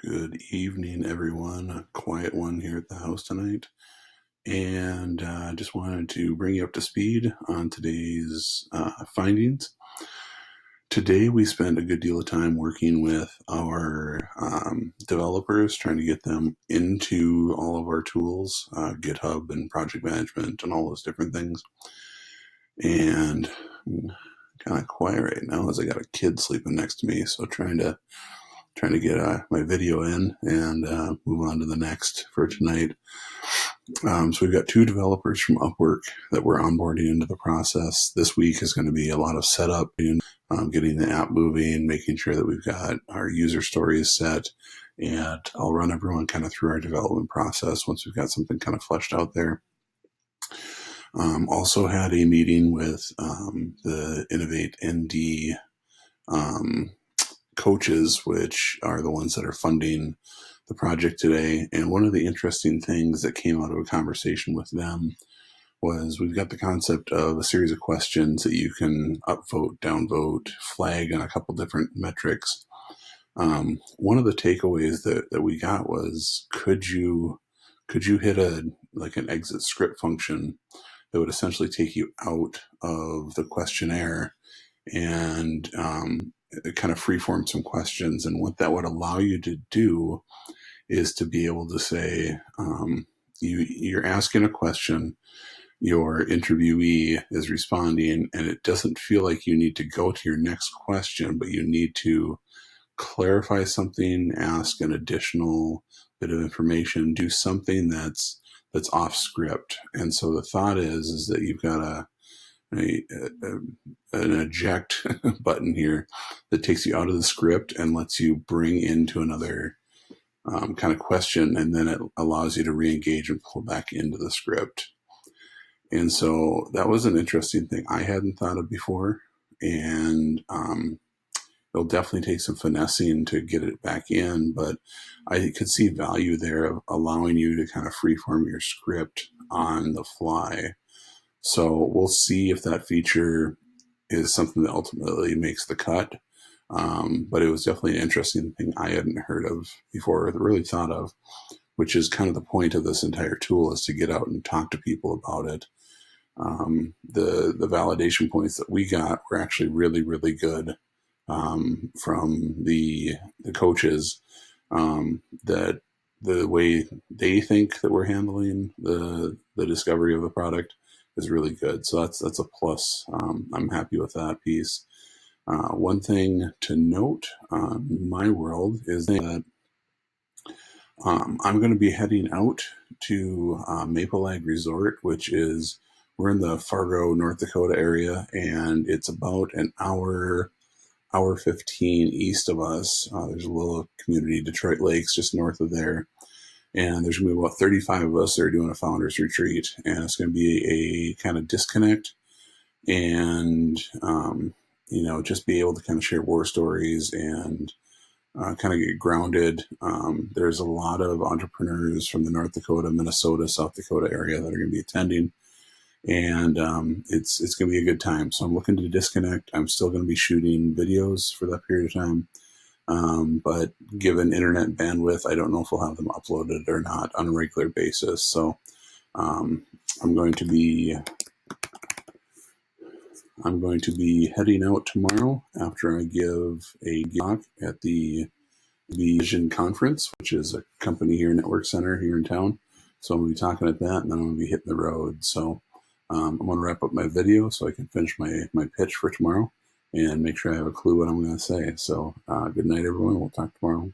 Good evening, everyone. A quiet one here at the house tonight. And I just wanted to bring you up to speed on today's findings. Today, we spent a good deal of time working with our developers, trying to get them into all of our tools, GitHub and project management and all those different things. And kind of quiet right now as I got a kid sleeping next to me, so trying to get my video in and move on to the next for tonight. So we've got 2 developers from Upwork that we're onboarding into the process. This week is going to be a lot of setup, getting the app moving, making sure that we've got our user stories set, and I'll run everyone kind of through our development process once we've got something kind of fleshed out there. Also had a meeting with the Innovate ND coaches, which are the ones that are funding the project today. And one of the interesting things that came out of a conversation with them was we've got the concept of a series of questions that you can upvote, downvote, flag on a couple different metrics. One of the takeaways that we got was, could you hit an exit script function that would essentially take you out of the questionnaire and kind of freeform some questions. And what that would allow you to do is to be able to say, you're asking a question, your interviewee is responding, and it doesn't feel like you need to go to your next question, but you need to clarify something, ask an additional bit of information, do something that's off script. And so the thought is that you've got an eject button here that takes you out of the script and lets you bring into another kind of question, and then it allows you to re-engage and pull back into the script. And so that was an interesting thing I hadn't thought of before, and it'll definitely take some finessing to get it back in, but I could see value there of allowing you to kind of freeform your script on the fly. So we'll see if that feature is something that ultimately makes the cut. But it was definitely an interesting thing I hadn't heard of before, or really thought of, which is kind of the point of this entire tool, is to get out and talk to people about it. The validation points that we got were actually really, really good from the coaches, that the way they think that we're handling the discovery of the product is really good. So that's a plus. I'm happy with that piece. One thing to note in my world is that I'm going to be heading out to Maple Ag Resort, which is, we're in the Fargo, North Dakota area, and it's about an hour 15 east of us. There's a little community, Detroit Lakes, just north of there. And there's going to be about 35 of us that are doing a founders retreat, and it's going to be a kind of disconnect and, just be able to kind of share war stories and kind of get grounded. There's a lot of entrepreneurs from the North Dakota, Minnesota, South Dakota area that are going to be attending, and it's going to be a good time. So I'm looking to disconnect. I'm still going to be shooting videos for that period of time. But given internet bandwidth, I don't know if we'll have them uploaded or not on a regular basis. So I'm going to be heading out tomorrow after I give a talk at the Vision Conference, which is a company here, Network Center here in town. So I'm going to be talking at that, and then I'm going to be hitting the road. So I'm going to wrap up my video so I can finish my pitch for tomorrow and make sure I have a clue what I'm going to say. So good night, everyone. We'll talk tomorrow.